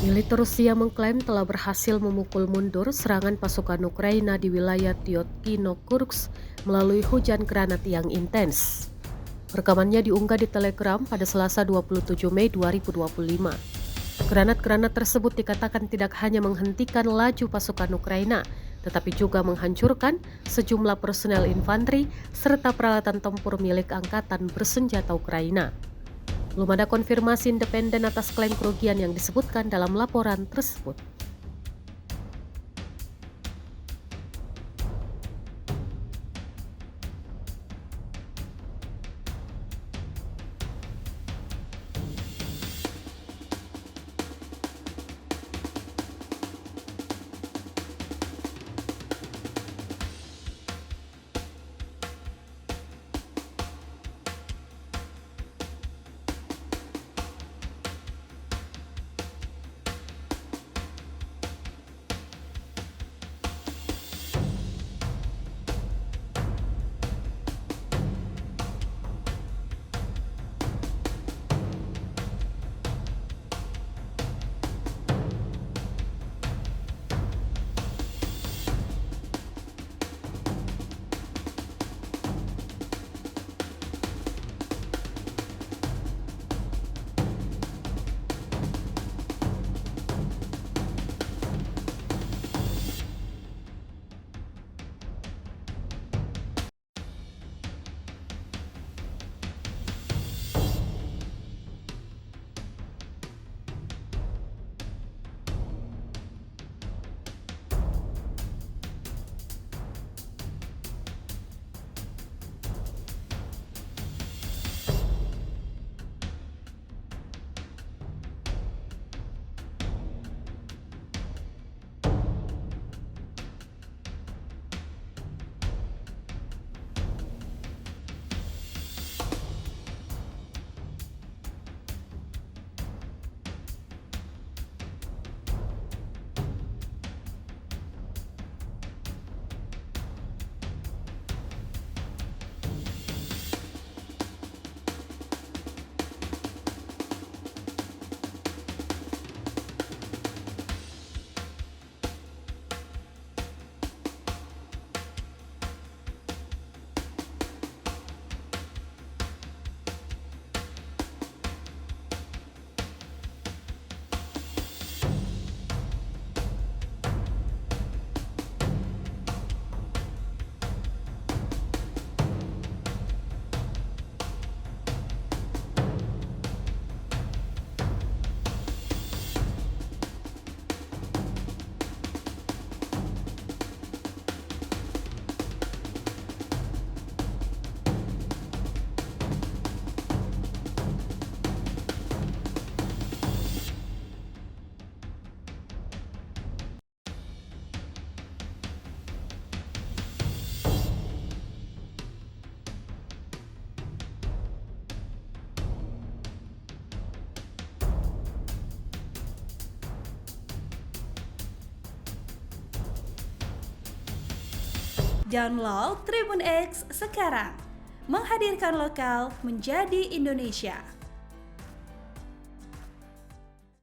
Militer Rusia mengklaim telah berhasil memukul mundur serangan pasukan Ukraina di wilayah Tyotkino-Kursk melalui hujan granat yang intens. Rekamannya diunggah di Telegram pada Selasa 27 Mei 2025. Granat-granat tersebut dikatakan tidak hanya menghentikan laju pasukan Ukraina, tetapi juga menghancurkan sejumlah personel infanteri serta peralatan tempur milik angkatan bersenjata Ukraina. Belum ada konfirmasi independen atas klaim kerugian yang disebutkan dalam laporan tersebut. Download Tribun X sekarang, menghadirkan lokal menjadi Indonesia.